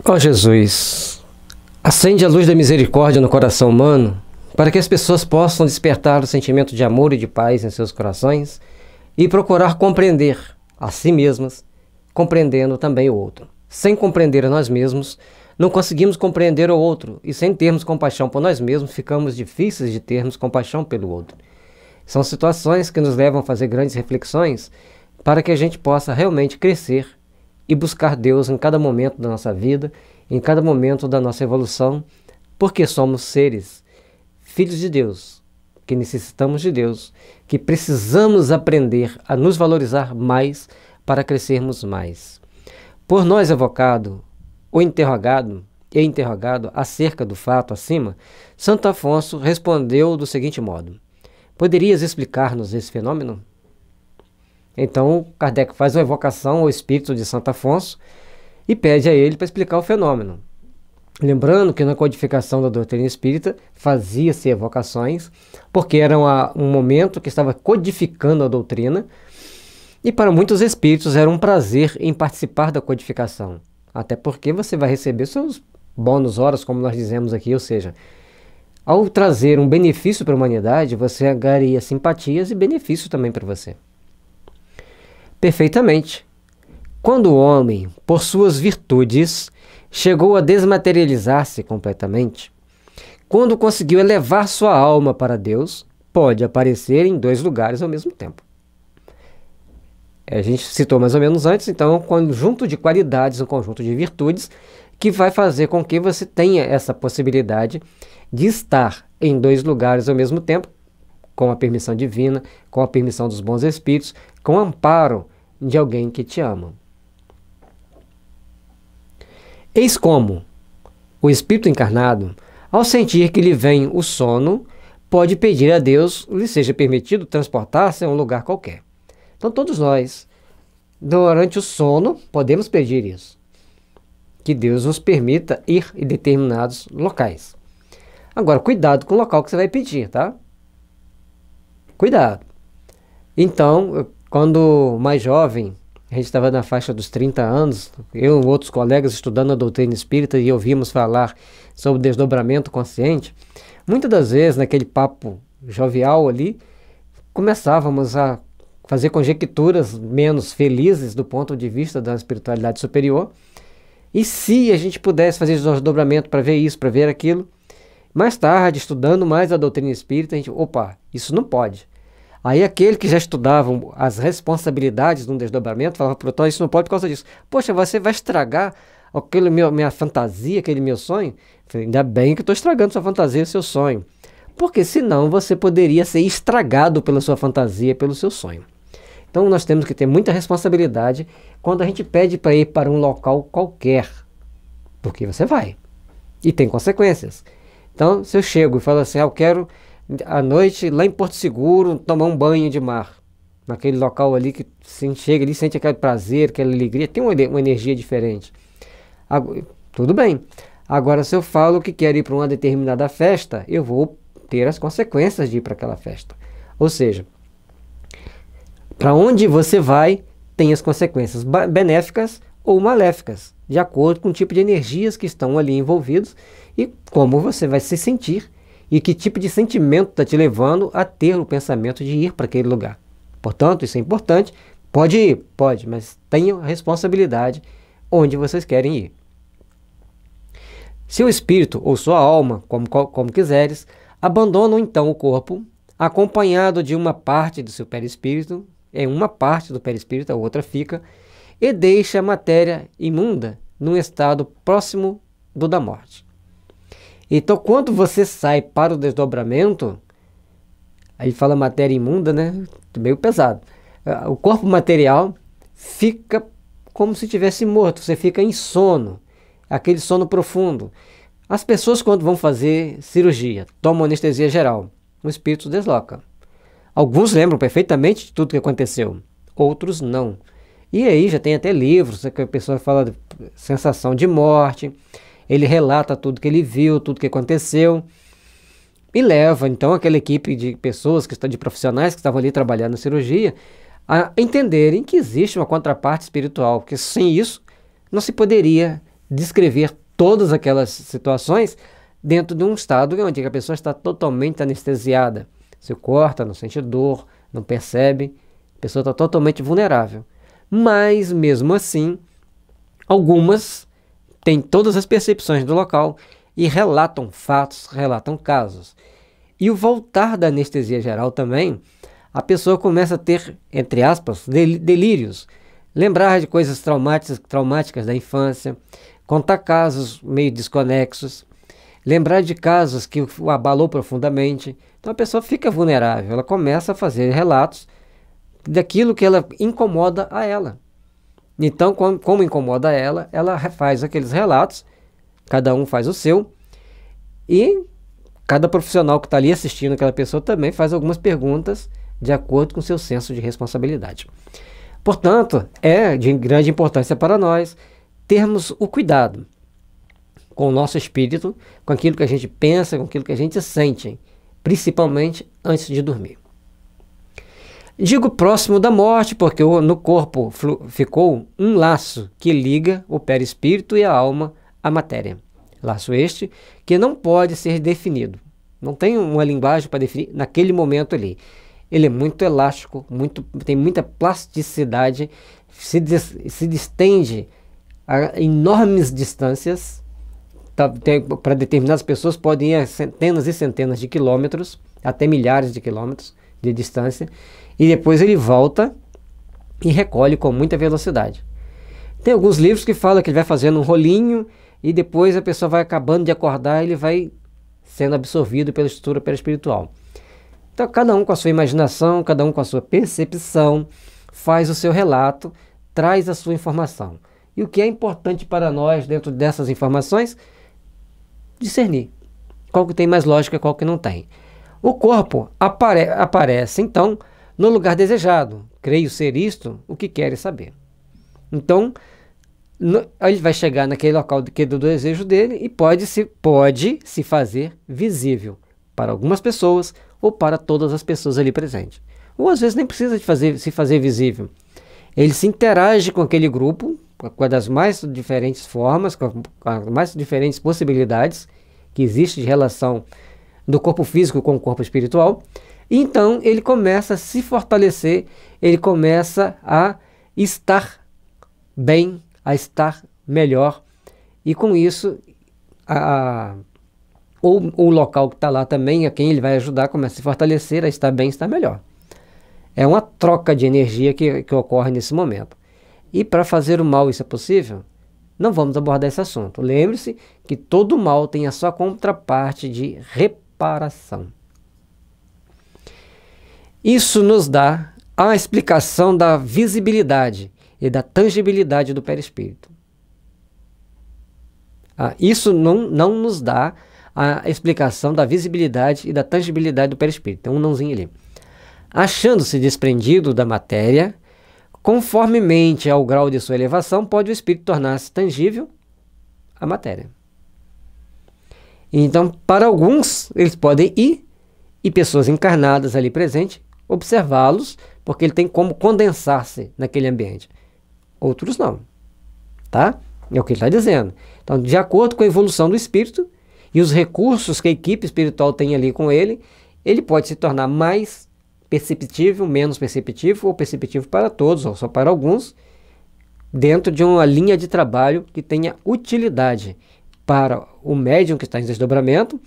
Ó Jesus, acende a luz da misericórdia no coração humano para que as pessoas possam despertar o sentimento de amor e de paz em seus corações e procurar compreender a si mesmas, compreendendo também o outro. Sem compreender a nós mesmos, não conseguimos compreender o outro, e sem termos compaixão por nós mesmos, ficamos difíceis de termos compaixão pelo outro. São situações que nos levam a fazer grandes reflexões para que a gente possa realmente crescer e buscar Deus em cada momento da nossa vida, em cada momento da nossa evolução, porque somos seres, filhos de Deus, que necessitamos de Deus, que precisamos aprender a nos valorizar mais para crescermos mais. Por nós evocado, o interrogado acerca do fato acima, Santo Afonso respondeu do seguinte modo: poderias explicar-nos esse fenômeno? Então, Kardec faz uma evocação ao espírito de Santo Afonso e pede a ele para explicar o fenômeno. Lembrando que na codificação da doutrina espírita fazia-se evocações, porque era um momento que estava codificando a doutrina, e para muitos espíritos era um prazer em participar da codificação. Até porque você vai receber seus bônus horas, como nós dizemos aqui, ou seja, ao trazer um benefício para a humanidade, você ganharia simpatias e benefício também para você. Perfeitamente. Quando o homem, por suas virtudes, chegou a desmaterializar-se completamente, quando conseguiu elevar sua alma para Deus, pode aparecer em dois lugares ao mesmo tempo. A gente citou mais ou menos antes, então, um conjunto de qualidades, um conjunto de virtudes, que vai fazer com que você tenha essa possibilidade de estar em dois lugares ao mesmo tempo, com a permissão divina, com a permissão dos bons espíritos, com o amparo de alguém que te ama. Eis como o espírito encarnado, ao sentir que lhe vem o sono, pode pedir a Deus lhe seja permitido transportar-se a um lugar qualquer. Então todos nós, durante o sono, podemos pedir isso. Que Deus nos permita ir em determinados locais. Agora, cuidado com o local que você vai pedir, tá? Cuidado. Então, quando mais jovem, a gente estava na faixa dos 30 anos, eu e outros colegas estudando a doutrina espírita e ouvimos falar sobre desdobramento consciente, muitas das vezes, naquele papo jovial ali, começávamos a fazer conjecturas menos felizes do ponto de vista da espiritualidade superior. E se a gente pudesse fazer desdobramento para ver isso, para ver aquilo, mais tarde, estudando mais a doutrina espírita, a gente, opa, isso não pode. Aí aquele que já estudava as responsabilidades de um desdobramento, falava para o Tom, isso não pode por causa disso. Poxa, você vai estragar minha fantasia, aquele meu sonho? Eu falei, ainda bem que estou estragando sua fantasia e seu sonho. Porque senão você poderia ser estragado pela sua fantasia, pelo seu sonho. Então nós temos que ter muita responsabilidade quando a gente pede para ir para um local qualquer. Porque você vai. E tem consequências. Então se eu chego e falo assim, eu quero à noite lá em Porto Seguro tomar um banho de mar. Naquele local ali que você chega ali, sente aquele prazer, aquela alegria, tem uma energia diferente. Tudo bem. Agora se eu falo que quero ir para uma determinada festa, eu vou ter as consequências de ir para aquela festa. Ou seja, para onde você vai, tem as consequências benéficas ou maléficas, de acordo com o tipo de energias que estão ali envolvidos e como você vai se sentir e que tipo de sentimento está te levando a ter o pensamento de ir para aquele lugar. Portanto, isso é importante. Pode ir? Pode, mas tenha responsabilidade onde vocês querem ir. Seu espírito ou sua alma, como quiseres, abandonam então o corpo, acompanhado de uma parte do seu perispírito, uma parte do perispírito, a outra fica, e deixa a matéria imunda num estado próximo do da morte. Então, quando você sai para o desdobramento, aí fala matéria imunda, né? Meio pesado. O corpo material fica como se estivesse morto, você fica em sono, aquele sono profundo. As pessoas, quando vão fazer cirurgia, tomam anestesia geral, o espírito desloca. Alguns lembram perfeitamente de tudo que aconteceu, outros não. E aí já tem até livros que a pessoa fala de sensação de morte, ele relata tudo que ele viu, tudo que aconteceu, e leva então aquela equipe de pessoas, de profissionais que estavam ali trabalhando na cirurgia, a entenderem que existe uma contraparte espiritual, porque sem isso não se poderia descrever todas aquelas situações dentro de um estado onde a pessoa está totalmente anestesiada. Se corta, não sente dor, não percebe, a pessoa está totalmente vulnerável. Mas, mesmo assim, algumas têm todas as percepções do local e relatam fatos, relatam casos. E o voltar da anestesia geral também, a pessoa começa a ter, entre aspas, delírios. Lembrar de coisas traumáticas da infância, contar casos meio desconexos, lembrar de casos que o abalou profundamente. Então a pessoa fica vulnerável, ela começa a fazer relatos daquilo que ela incomoda a ela. Então, como incomoda ela faz aqueles relatos, cada um faz o seu, e cada profissional que está ali assistindo aquela pessoa também faz algumas perguntas de acordo com o seu senso de responsabilidade. Portanto, é de grande importância para nós termos o cuidado com o nosso espírito, com aquilo que a gente pensa, com aquilo que a gente sente, principalmente antes de dormir. Digo próximo da morte porque no corpo ficou um laço que liga o perispírito e a alma à matéria. Laço este que não pode ser definido. Não tem uma linguagem para definir naquele momento ali. Ele é muito elástico, tem muita plasticidade, se distende a enormes distâncias. Para determinadas pessoas podem ir a centenas e centenas de quilômetros, até milhares de quilômetros de distância, e depois ele volta e recolhe com muita velocidade. Tem alguns livros que falam que ele vai fazendo um rolinho e depois a pessoa vai acabando de acordar e ele vai sendo absorvido pela estrutura perispiritual. Então cada um com a sua imaginação, cada um com a sua percepção, faz o seu relato, traz a sua informação. E o que é importante para nós dentro dessas informações? Discernir qual que tem mais lógica e qual que não tem. O corpo aparece então no lugar desejado. Creio ser isto o que queres saber. Então, ele vai chegar naquele local do desejo dele e pode se fazer visível para algumas pessoas ou para todas as pessoas ali presentes. Ou às vezes nem precisa se fazer visível. Ele se interage com aquele grupo com as mais diferentes formas, com as mais diferentes possibilidades que existe de relação do corpo físico com o corpo espiritual. E então ele começa a se fortalecer, ele começa a estar bem, a estar melhor. E com isso, o local que está lá também, a quem ele vai ajudar, começa a se fortalecer, a estar bem, estar melhor. É uma troca de energia que ocorre nesse momento. E para fazer o mal isso é possível? Não vamos abordar esse assunto. Lembre-se que todo mal tem a sua contraparte de reparação. Isso nos dá a explicação da visibilidade e da tangibilidade do perispírito. Isso não nos dá a explicação da visibilidade e da tangibilidade do perispírito. Tem um nãozinho ali. Achando-se desprendido da matéria, conformemente ao grau de sua elevação, pode o espírito tornar-se tangível à matéria. Então, para alguns, eles podem ir, e pessoas encarnadas ali presentes, observá-los, porque ele tem como condensar-se naquele ambiente. Outros não. Tá? É o que ele está dizendo. Então, de acordo com a evolução do espírito e os recursos que a equipe espiritual tem ali com ele, ele pode se tornar mais perceptível, menos perceptível, ou perceptível para todos, ou só para alguns, dentro de uma linha de trabalho que tenha utilidade para o médium que está em desdobramento,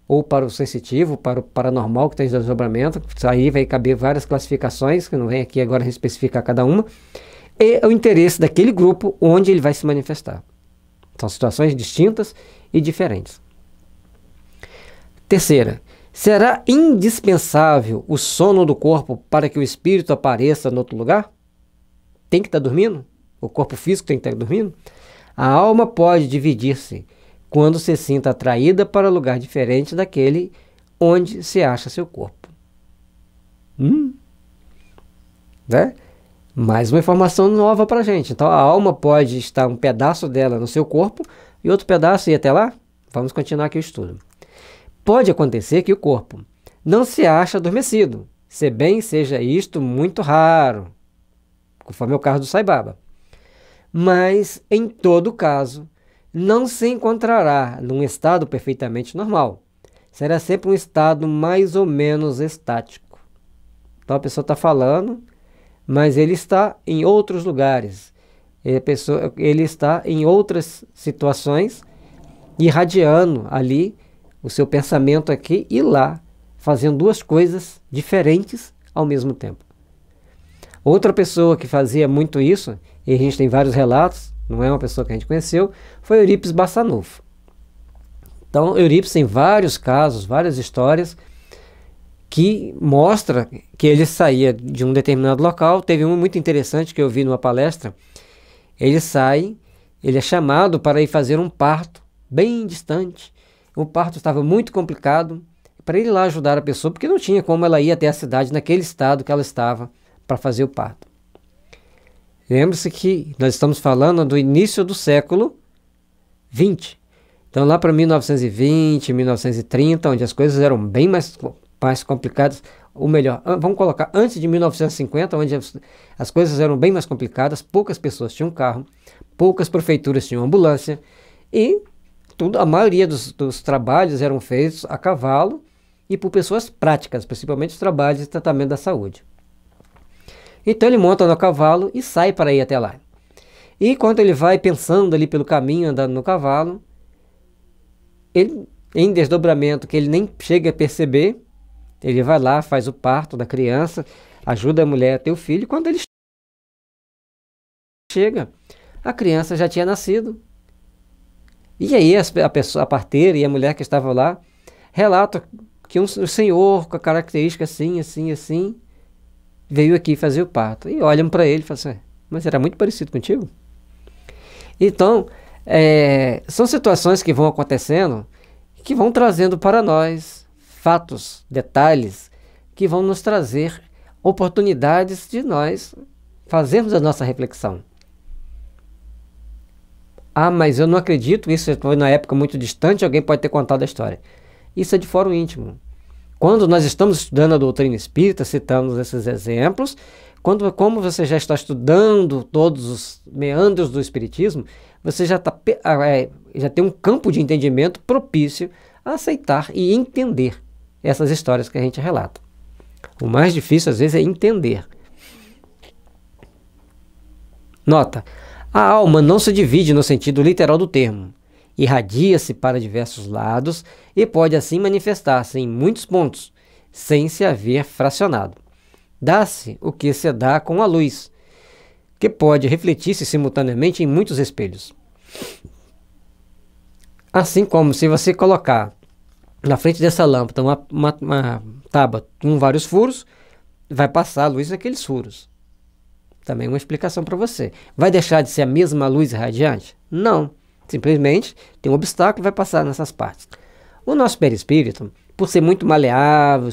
ou para o sensitivo, para o paranormal que está em desdobramento. Aí vai caber várias classificações, que não vem aqui agora especificar cada uma, e o interesse daquele grupo onde ele vai se manifestar. São situações distintas e diferentes. Terceira, será indispensável o sono do corpo para que o espírito apareça em outro lugar? Tem que estar dormindo? O corpo físico tem que estar dormindo? A alma pode dividir-se quando se sinta atraída para lugar diferente daquele onde se acha seu corpo. Né? Mais uma informação nova para a gente. Então a alma pode estar um pedaço dela no seu corpo e outro pedaço ir até lá? Vamos continuar aqui o estudo. Pode acontecer que o corpo não se ache adormecido, se bem seja isto muito raro, conforme é o caso do Sai Baba. Mas, em todo caso, não se encontrará num estado perfeitamente normal. Será sempre um estado mais ou menos estático. Então a pessoa está falando, mas ele está em outros lugares. Ele está em outras situações, irradiando ali o seu pensamento aqui e lá, fazendo duas coisas diferentes ao mesmo tempo. Outra pessoa que fazia muito isso, e a gente tem vários relatos, não é uma pessoa que a gente conheceu, foi Eurípides Barçanufo. Então, Eurípides tem vários casos, várias histórias que mostra que ele saía de um determinado local. Teve um muito interessante que eu vi numa palestra. Ele sai, ele é chamado para ir fazer um parto bem distante. O parto estava muito complicado, para ele ir lá ajudar a pessoa, porque não tinha como ela ir até a cidade naquele estado que ela estava para fazer o parto. Lembre-se que nós estamos falando do início do século XX. Então lá para 1920, 1930, onde as coisas eram bem mais complicadas, ou melhor, vamos colocar antes de 1950, onde as coisas eram bem mais complicadas, poucas pessoas tinham carro, poucas prefeituras tinham ambulância, e a maioria dos trabalhos eram feitos a cavalo e por pessoas práticas, principalmente os trabalhos de tratamento da saúde. Então ele monta no cavalo e sai para ir até lá. E quando ele vai pensando ali pelo caminho, andando no cavalo, ele, em desdobramento que ele nem chega a perceber, ele vai lá, faz o parto da criança, ajuda a mulher a ter o filho, e quando ele chega, a criança já tinha nascido. E aí a parteira e a mulher que estava lá relatam que um senhor com a característica assim, assim, assim, veio aqui fazer o parto. E olham para ele e falam assim, mas era muito parecido contigo? Então, são situações que vão acontecendo, que vão trazendo para nós fatos, detalhes, que vão nos trazer oportunidades de nós fazermos a nossa reflexão. Ah, mas eu não acredito, isso foi na época muito distante, alguém pode ter contado a história. Isso é de fórum íntimo. Quando nós estamos estudando a doutrina espírita, citamos esses exemplos, como você já está estudando todos os meandros do espiritismo, você já tem um campo de entendimento propício a aceitar e entender essas histórias que a gente relata. O mais difícil, às vezes, é entender. Nota: a alma não se divide no sentido literal do termo. Irradia-se para diversos lados e pode assim manifestar-se em muitos pontos, sem se haver fracionado. Dá-se o que se dá com a luz, que pode refletir-se simultaneamente em muitos espelhos. Assim como se você colocar na frente dessa lâmpada uma tábua com vários furos, vai passar a luz naqueles furos. Também uma explicação para você. Vai deixar de ser a mesma luz radiante? Não. Simplesmente tem um obstáculo e vai passar nessas partes. O nosso perispírito, por ser muito maleável,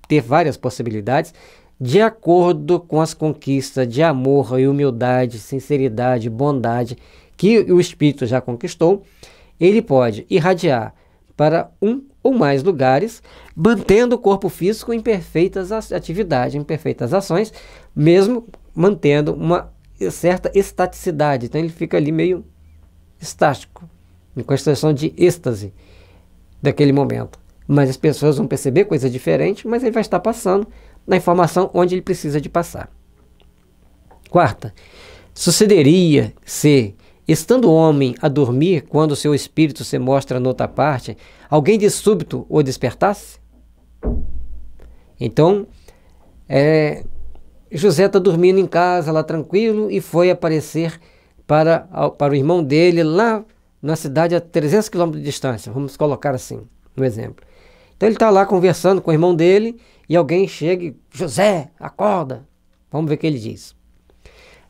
ter várias possibilidades, de acordo com as conquistas de amor e humildade, sinceridade, bondade que o espírito já conquistou, ele pode irradiar para um ou mais lugares, mantendo o corpo físico em perfeitas atividades, em perfeitas ações, mesmo mantendo uma certa estaticidade. Então ele fica ali meio estático, com a situação de êxtase daquele momento. Mas as pessoas vão perceber coisa diferente, mas ele vai estar passando na informação onde ele precisa de passar. Quarta, sucederia se, estando o homem a dormir, quando seu espírito se mostra noutra parte, alguém de súbito o despertasse? Então, José está dormindo em casa, lá tranquilo, e foi aparecer para o irmão dele lá na cidade a 300 km de distância, vamos colocar assim, um exemplo. Então ele está lá conversando com o irmão dele e alguém chega e, José, acorda. Vamos ver o que ele diz.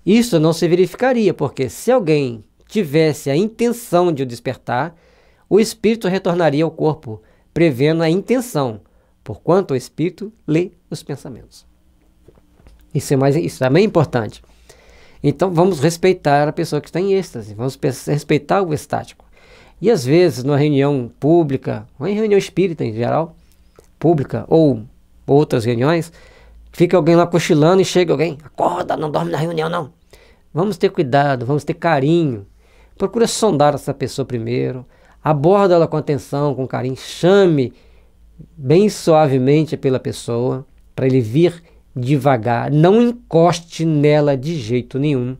Isso não se verificaria, porque se alguém tivesse a intenção de o despertar, o espírito retornaria ao corpo, prevendo a intenção, porquanto o espírito lê os pensamentos. Isso também é importante. Então vamos respeitar a pessoa que está em êxtase, vamos respeitar o estático. E às vezes, numa reunião pública, ou em reunião espírita em geral, pública ou outras reuniões, fica alguém lá cochilando e chega alguém, acorda, não dorme na reunião não. Vamos ter cuidado, vamos ter carinho, Procura sondar essa pessoa primeiro, aborda ela com atenção, com carinho, chame bem suavemente pela pessoa, para ele vir devagar, não encoste nela de jeito nenhum.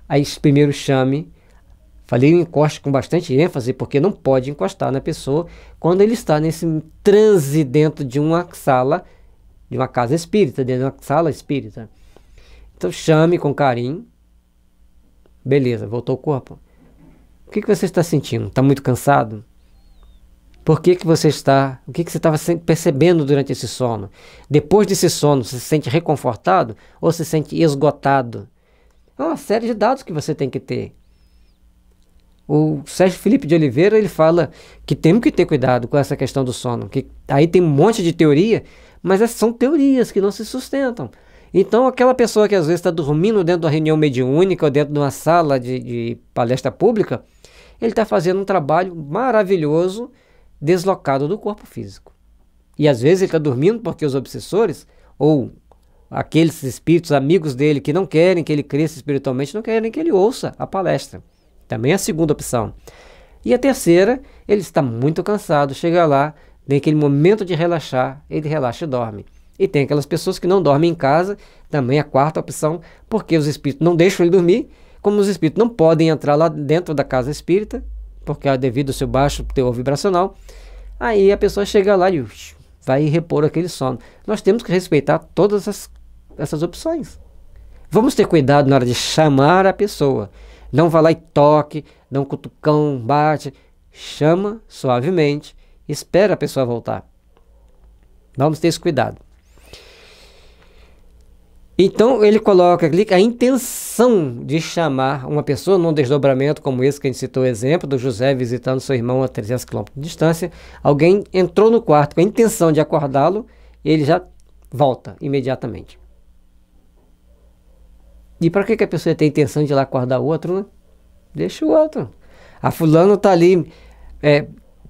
Aí primeiro chame, falei encoste com bastante ênfase, porque não pode encostar na pessoa quando ele está nesse transe dentro de uma sala, de uma casa espírita, dentro de uma sala espírita. Então chame com carinho. Beleza, voltou o corpo. O que você está sentindo? Está muito cansado? Por que você está... O que você estava percebendo durante esse sono? Depois desse sono, você se sente reconfortado ou se sente esgotado? É uma série de dados que você tem que ter. O Sérgio Felipe de Oliveira, ele fala que temos que ter cuidado com essa questão do sono. Que aí tem um monte de teoria, mas essas são teorias que não se sustentam. Então, aquela pessoa que às vezes está dormindo dentro de uma reunião mediúnica ou dentro de uma sala de palestra pública, ele está fazendo um trabalho maravilhoso deslocado do corpo físico. E às vezes ele está dormindo porque os obsessores, ou aqueles espíritos amigos dele que não querem que ele cresça espiritualmente, não querem que ele ouça a palestra. Também é a segunda opção. E a terceira, ele está muito cansado, chega lá, tem aquele momento de relaxar, ele relaxa e dorme. E tem aquelas pessoas que não dormem em casa, também a quarta opção, porque os espíritos não deixam ele dormir, como os espíritos não podem entrar lá dentro da casa espírita, porque devido ao seu baixo teor vibracional, aí a pessoa chega lá e vai repor aquele sono. Nós temos que respeitar todas essas opções. Vamos ter cuidado na hora de chamar a pessoa. Não vá lá e toque, dá um cutucão, bate. Chama suavemente, espera a pessoa voltar. Vamos ter esse cuidado. Então ele coloca ali a intenção de chamar uma pessoa num desdobramento como esse que a gente citou o exemplo do José visitando seu irmão a 300 km de distância. Alguém entrou no quarto com a intenção de acordá-lo e ele já volta imediatamente. E para que a pessoa tem a intenção de ir lá acordar o outro, né? Deixa o outro. A fulano está ali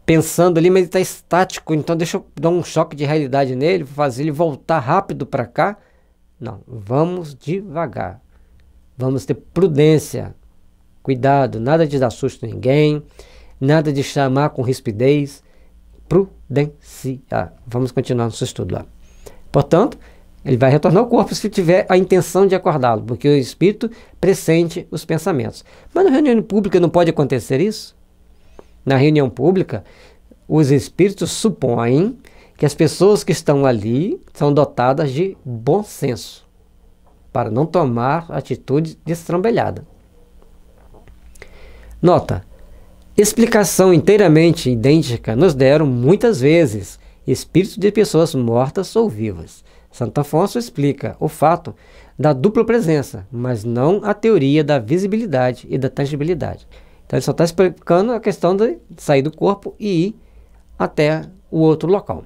pensando ali, mas ele está estático, então deixa eu dar um choque de realidade nele, fazer ele voltar rápido para cá. Não, vamos devagar, vamos ter prudência, cuidado, nada de dar susto em ninguém, nada de chamar com rispidez, prudenciar. Vamos continuar nosso estudo lá. Portanto, ele vai retornar ao corpo se tiver a intenção de acordá-lo, porque o espírito pressente os pensamentos. Mas na reunião pública não pode acontecer isso? Na reunião pública, os espíritos supõem que as pessoas que estão ali são dotadas de bom senso, para não tomar atitude destrambelhada. Nota: explicação inteiramente idêntica nos deram muitas vezes espíritos de pessoas mortas ou vivas. Santo Afonso explica o fato da dupla presença, mas não a teoria da visibilidade e da tangibilidade. Então ele só está explicando a questão de sair do corpo e ir até o outro local.